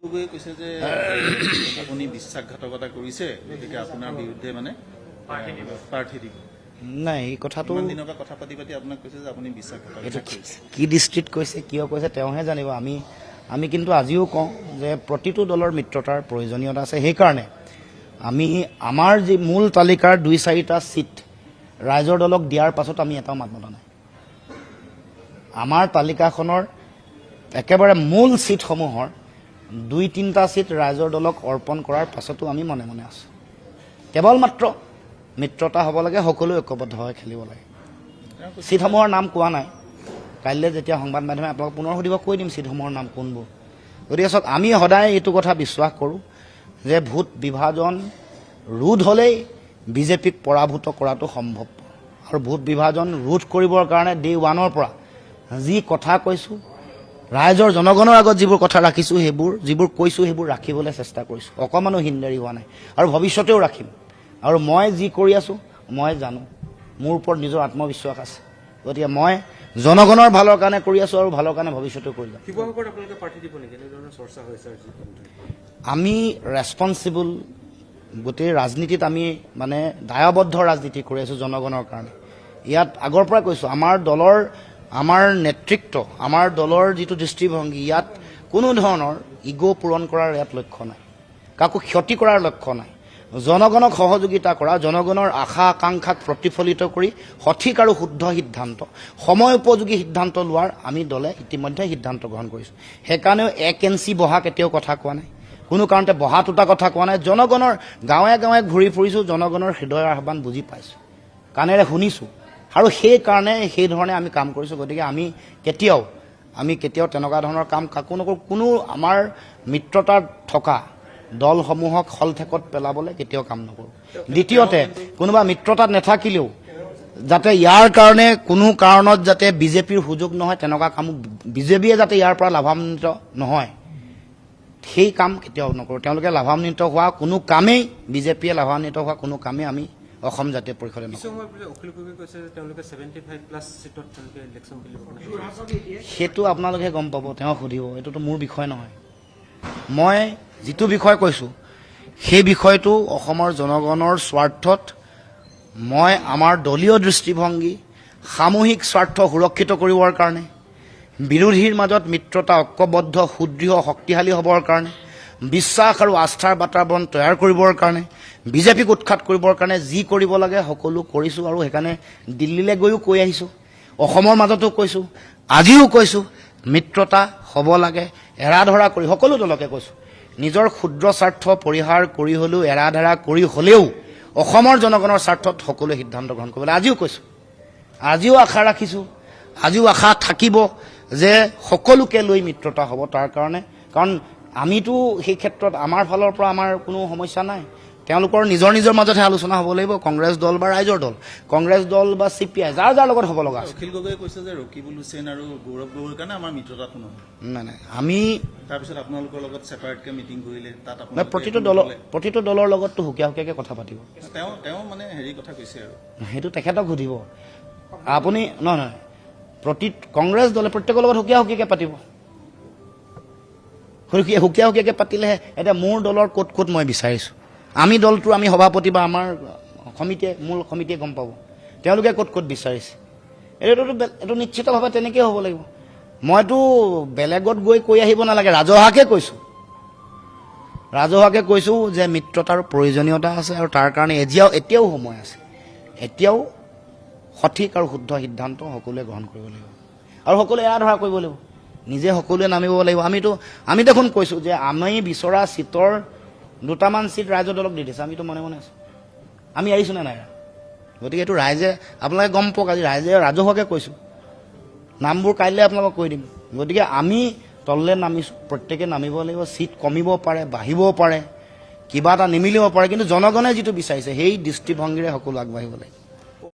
গগৈয়ে কৈছে যে আপুনি বিশ্বাসঘাতকতা কৰিছে, গতিকে আপোনাৰ বিৰুদ্ধে মানে প্ৰাৰ্থী দিব। নাই, এই কথাটো ইমান দিনৰ পৰা কথা পাতি পাতি আপোনাক কৈছে যে আপুনি বিশ্বাসঘাতকতা কৰিছে। কি দৃষ্টিত কৈছে, কিয় কৈছে তেওঁহে জানিব। আমি কিন্তু আজিও কওঁ যে প্ৰতিটো দলৰ মিত্ৰতাৰ প্ৰয়োজনীয়তা আছে। সেইকাৰণে আমি আমাৰ যি মূল তালিকাৰ 2-4টা ছিট ৰাইজৰ দলক দিয়াৰ পাছত আমি এটাও মাত মতা নাই। আমাৰ তালিকাখনৰ একেবাৰে মূল ছিটসমূহৰ 2-3টা ছিট ৰাইজৰ দলক অৰ্পণ কৰাৰ পাছতো আমি মনে মনে আছোঁ। কেৱল মাত্ৰ মিত্ৰতা হ'ব লাগে, সকলো ঐক্যবদ্ধভাৱে খেলিব লাগে। ছিটসমূহৰ নাম কোৱা নাই, কাইলৈ যেতিয়া সংবাদ মাধ্যমে আপোনালোক পুনৰ সুধিব কৈ দিম ছিটসমূহৰ নাম কোনবোৰ। গতিকে চাওক, আমি সদায় এইটো কথা বিশ্বাস কৰোঁ যে ভোট বিভাজন ৰোধ হ'লেই বিজেপিক পৰাভূত কৰাটো সম্ভৱ। আৰু ভোট বিভাজন ৰোধ কৰিবৰ কাৰণে ডে 1ৰ পৰা যি কথা কৈছোঁ, ৰাইজৰ জনগণৰ আগত যিবোৰ কথা ৰাখিছোঁ, যিবোৰ কৈছোঁ সেইবোৰ ৰাখিবলৈ চেষ্টা কৰিছোঁ। অকণমানো হিনদাৰি হোৱা নাই আৰু ভৱিষ্যতেও ৰাখিম। আৰু মই যি কৰি আছোঁ মই জানো, মোৰ ওপৰত নিজৰ আত্মবিশ্বাস আছে। গতিকে মই জনগণৰ ভালৰ কাৰণে কৰি আছোঁ আৰু ভালৰ কাৰণে ভৱিষ্যতেও কৰি যাম। আমি ৰেছপনচিবল, গোটেই ৰাজনীতিত আমি মানে দায়বদ্ধ ৰাজনীতি কৰি আছোঁ জনগণৰ কাৰণে। ইয়াত আগৰ পৰাই কৈছোঁ, আমাৰ নেতৃত্ব, আমাৰ দলৰ যিটো দৃষ্টিভংগী, ইয়াত কোনো ধৰণৰ ইগ' পূৰণ কৰাৰ ইয়াত লক্ষ্য নাই, কাকো ক্ষতি কৰাৰ লক্ষ্য নাই। জনগণক সহযোগিতা কৰা, জনগণৰ আশা আকাংক্ষাক প্ৰতিফলিত কৰি সঠিক আৰু শুদ্ধ সিদ্ধান্ত, সময় উপযোগী সিদ্ধান্ত লোৱাৰ আমি দলে ইতিমধ্যে সিদ্ধান্ত গ্ৰহণ কৰিছোঁ। সেইকাৰণেও 1 ইঞ্চি বহা কেতিয়াও কথা কোৱা নাই, কোনো কাৰণতে বহা তোটা কথা কোৱা নাই। জনগণৰ গাঁৱে গাঁৱে ঘূৰি ফুৰিছোঁ, জনগণৰ হৃদয়ৰ আহ্বান বুজি পাইছোঁ, কাণেৰে শুনিছোঁ আৰু সেইকাৰণে সেইধৰণে আমি কাম কৰিছোঁ। গতিকে আমি কেতিয়াও তেনেকুৱা ধৰণৰ কাম কাকো নকৰোঁ। কোনো আমাৰ মিত্ৰতাত থকা দলসমূহক হলঠেকত পেলাবলৈ কেতিয়াও কাম নকৰোঁ। দ্বিতীয়তে, কোনোবা মিত্ৰতাত নাথাকিলেও যাতে ইয়াৰ কাৰণে কোনো কাৰণত যাতে বিজেপিৰ সুযোগ নহয়, তেনেকুৱা কাম বিজেপিয়ে যাতে ইয়াৰ পৰা লাভান্বিত নহয়, সেই কাম কেতিয়াও নকৰোঁ। তেওঁলোকে লাভান্বিত হোৱা কোনো কামেই, বিজেপিয়ে লাভান্বিত হোৱা কোনো কামেই আমি অসম জাতীয় পৰিষদে নকৰোঁ। সেইটো আপোনালোকে গম পাব, তেওঁ সুধিব, এইটোতো মোৰ বিষয় নহয়। মই যিটো বিষয় কৈছোঁ সেই বিষয়টো অসমৰ জনগণৰ স্বাৰ্থত মই আমাৰ দলীয় দৃষ্টিভংগী, সামূহিক স্বাৰ্থ সুৰক্ষিত কৰিবৰ কাৰণে, বিৰোধীৰ মাজত মিত্ৰতা ঐক্যবদ্ধ, সুদৃঢ়, শক্তিশালী হ'বৰ কাৰণে, বিশ্বাস আৰু আস্থাৰ বাতাবৰণ তৈয়াৰ কৰিবৰ কাৰণে, বিজেপিক উৎখাত কৰিবৰ কাৰণে যি কৰিব লাগে সকলো কৰিছোঁ। আৰু সেইকাৰণে দিল্লীলৈ গৈও কৈ আহিছোঁ, অসমৰ মাজতো কৈছোঁ, আজিও কৈছোঁ, মিত্ৰতা হ'ব লাগে। এৰাধৰা কৰি সকলো দলকে কৈছোঁ, নিজৰ ক্ষুদ্ৰ স্বাৰ্থ পৰিহাৰ কৰি হ'লেও, এৰাধৰা কৰি হ'লেও অসমৰ জনগণৰ স্বাৰ্থত সকলোৱে সিদ্ধান্ত গ্ৰহণ কৰিবলৈ আজিও কৈছোঁ। আজিও আশা ৰাখিছোঁ, আজিও আশা থাকিব যে সকলোকে লৈ মিত্ৰতা হ'ব। তাৰ কাৰণে, কাৰণ আমিতো সেই ক্ষেত্ৰত আমাৰ ফালৰ পৰা আমাৰ কোনো সমস্যা নাই। তেওঁলোকৰ নিজৰ মাজতহে আলোচনা হ'ব লাগিব, কংগ্ৰেছ দল বা ৰাইজৰ দল, কংগ্ৰেছ দল বা CPI, যাৰ লগত হ'ব লগা আছে। অখিল গগৈয়ে কৈছে যে ৰকিবুল হুছেইন আৰু গৌৰৱ গগৈৰ কাৰণে আমাৰ মিত্ৰতাটো নহয়। নাই, আমি তাৰপিছত আপোনালোকৰ লগত ছেপাৰেটকৈ মিটিং কৰিলে, তাত প্ৰতিটো দলৰ লগততো সুকীয়াকৈ কথা পাতিব। তেওঁ মানে হেৰি কথা কৈছে আৰু সেইটো তেখেতক সুধিব। আপুনি নহয়, কংগ্ৰেছ দলে প্ৰত্যেকৰ লগত সুকীয়াকৈ পাতিব। সুকীয়াকৈ পাতিলেহে, এতিয়া মোৰ দলৰ ক'ত মই বিচাৰিছোঁ, আমি দলটো, আমি সভাপতি বা আমাৰ মূল সমিতিয়ে গম পাব তেওঁলোকে ক'ত বিচাৰিছে। এইটো নিশ্চিতভাৱে তেনেকেই হ'ব লাগিব। মইতো বেলেগত গৈ কৈ আহিব নালাগে, ৰাজহুৱাকৈ কৈছোঁ যে মিত্ৰতাৰ প্ৰয়োজনীয়তা আছে আৰু তাৰ কাৰণে এতিয়াও সময় আছে। এতিয়াও সঠিক আৰু শুদ্ধ সিদ্ধান্ত সকলোৱে গ্ৰহণ কৰিব লাগিব আৰু সকলোৱে এৰাধৰা কৰিব লাগিব, নিজে সকলোৱে নামিব লাগিব। আমি দেখোন কৈছোঁ যে আমি বিচৰা ছিটৰ 2টামান ছিট ৰাইজৰ দলক দি দিছে, আমিতো মনে মনে আছোঁ। আমি এৰিছোঁ নে নাই? গতিকে এইটো ৰাইজে, আপোনালোকে গম পাওক, আজি ৰাইজে ৰাজহুৱাকৈ কৈছোঁ, নামবোৰ কাইলৈ আপোনালোকক কৈ দিম। গতিকে আমি তললৈ নামিছোঁ, প্ৰত্যেকে নামিব লাগিব। ছিট কমিব পাৰে, বাঢ়িব পাৰে, কিবা এটা নিমিলিব পাৰে, কিন্তু জনগণে যিটো বিচাৰিছে সেই দৃষ্টিভংগীৰে সকলো আগবাঢ়িব লাগিব।